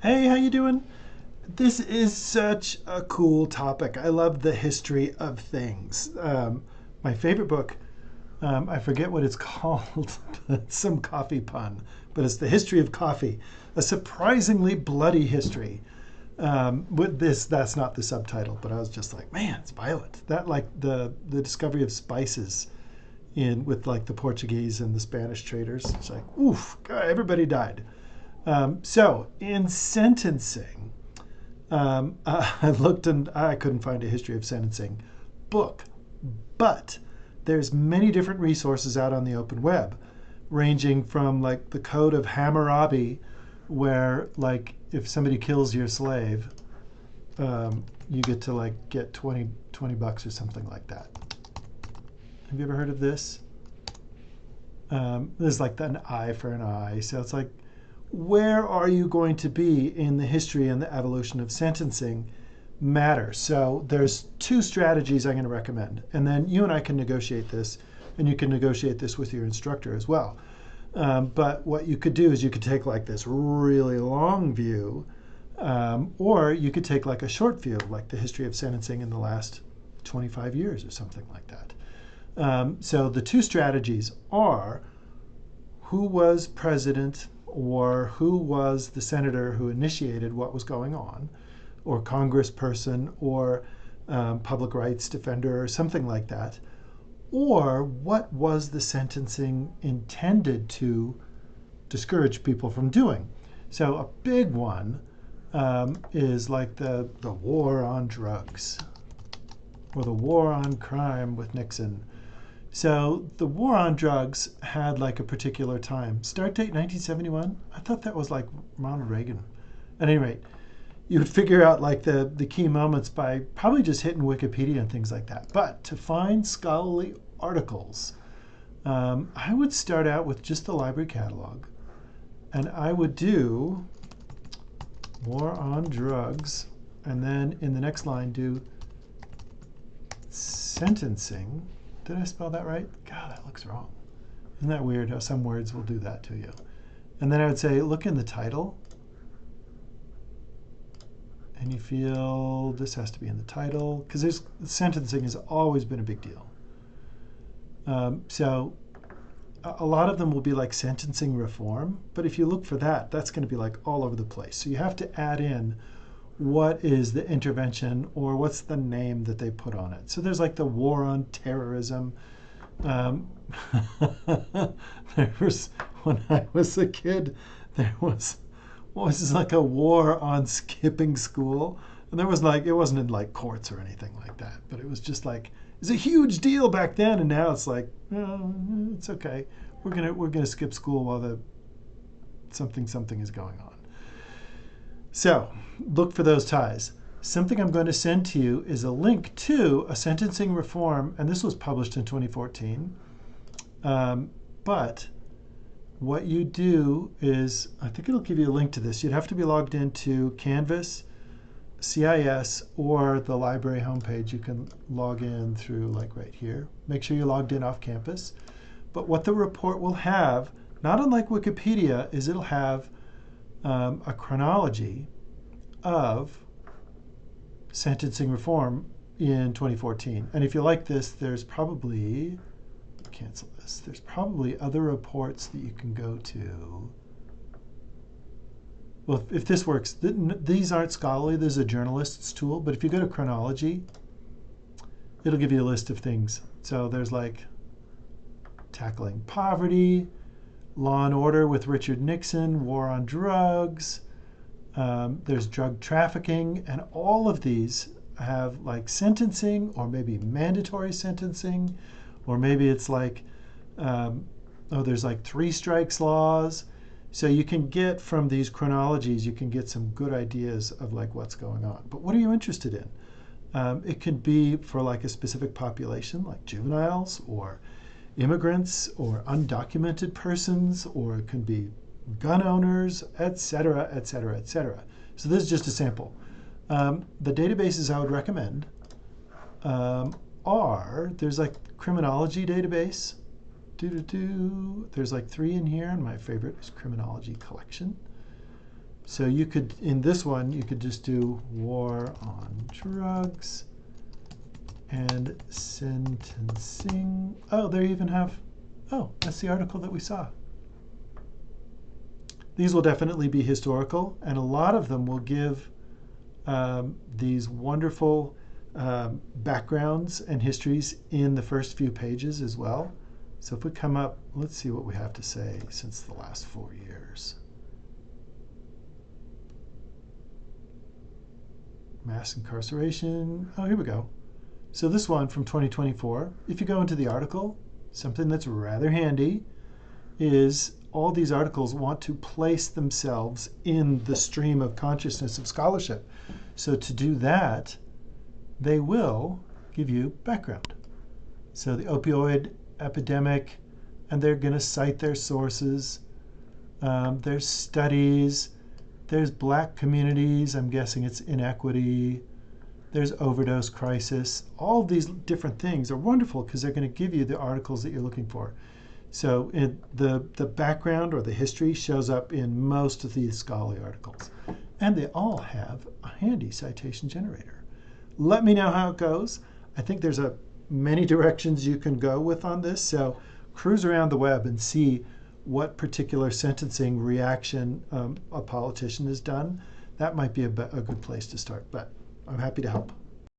Hey, how you doing? This is such a cool topic. I love the history of things. My favorite book, I forget what it's called, but some coffee pun, but it's The History of Coffee, a surprisingly bloody history. With this, that's not the subtitle, but I was just like, man, it's violent. That like the discovery of spices in with like the Portuguese and the Spanish traders. It's like, oof, God, everybody died. So in sentencing, I looked and I couldn't find a history of sentencing book, but there's many different resources out on the open web, ranging from like the Code of Hammurabi, where like if somebody kills your slave, you get to like get 20 bucks or something like that. Have you ever heard of this? There's like an eye for an eye. So it's like, where are you going to be in the history and the evolution of sentencing matters. So there's two strategies I'm going to recommend. And then you and I can negotiate this, and you can negotiate this with your instructor as well. But what you could do is you could take like this really long view, or you could take like a short view, like the history of sentencing in the last 25 years or something like that. So the two strategies are who was president or who was the senator who initiated what was going on, or congressperson or public rights defender or something like that, or what was the sentencing intended to discourage people from doing. So a big one is like the war on drugs or the war on crime with Nixon. So the war on drugs had like a particular time. Start date 1971? I thought that was like Ronald Reagan. At any rate, you would figure out like the key moments by probably just hitting Wikipedia and things like that. But to find scholarly articles, I would start out with just the library catalog. And I would do war on drugs. And then in the next line do sentencing. Did I spell that right? God, that looks wrong. Isn't that weird how some words will do that to you? And then I would say, look in the title. And you feel this has to be in the title, because sentencing has always been a big deal. So a lot of them will be like sentencing reform, but if you look for that, that's going to be like all over the place. So you have to add in what is the intervention or what's the name that they put on it. So there's like the war on terrorism. There was, when I was a kid, there was like a war on skipping school. And there was like, it wasn't in like courts or anything like that, but it was just like, it's a huge deal back then. And now it's like, oh, it's okay. We're gonna skip school while the something is going on. So look for those ties. Something I'm going to send to you is a link to a sentencing reform, and this was published in 2014. But what you do is, I think it'll give you a link to this. You'd have to be logged into Canvas, CIS, or the library homepage. You can log in through like right here. Make sure you're logged in off campus. But what the report will have, not unlike Wikipedia, is it'll have a chronology of sentencing reform in 2014. And if you like this, there's probably, cancel this, there's probably other reports that you can go to. Well, if this works, these aren't scholarly, this is a journalist's tool, but if you go to chronology, it'll give you a list of things. So there's like tackling poverty, Law and Order with Richard Nixon, war on drugs, there's drug trafficking, and all of these have like sentencing or maybe mandatory sentencing, or maybe it's like, there's like 3 strikes laws. So you can get from these chronologies, you can get some good ideas of like what's going on. But what are you interested in? It could be for like a specific population, like juveniles or immigrants or undocumented persons, or it can be gun owners, etc., etc., etc. So this is just a sample. The databases I would recommend are, there's like criminology database. There's like 3 in here, and my favorite is criminology collection. So you could, in this one, you could just do war on drugs and sentencing. Oh, there you even have, oh, that's the article that we saw. These will definitely be historical, and a lot of them will give these wonderful backgrounds and histories in the first few pages as well. So if we come up, let's see what we have to say since the last 4 years. Mass incarceration. Oh, here we go. So this one from 2024, if you go into the article, something that's rather handy is all these articles want to place themselves in the stream of consciousness of scholarship. So to do that, they will give you background. So the opioid epidemic, and they're going to cite their sources. There's studies. There's black communities. I'm guessing it's inequity. There's overdose crisis. All of these different things are wonderful because they're going to give you the articles that you're looking for. So the background or the history shows up in most of these scholarly articles. And they all have a handy citation generator. Let me know how it goes. I think there's many directions you can go with on this. So cruise around the web and see what particular sentencing reaction a politician has done. That might be a good place to start, but I'm happy to help.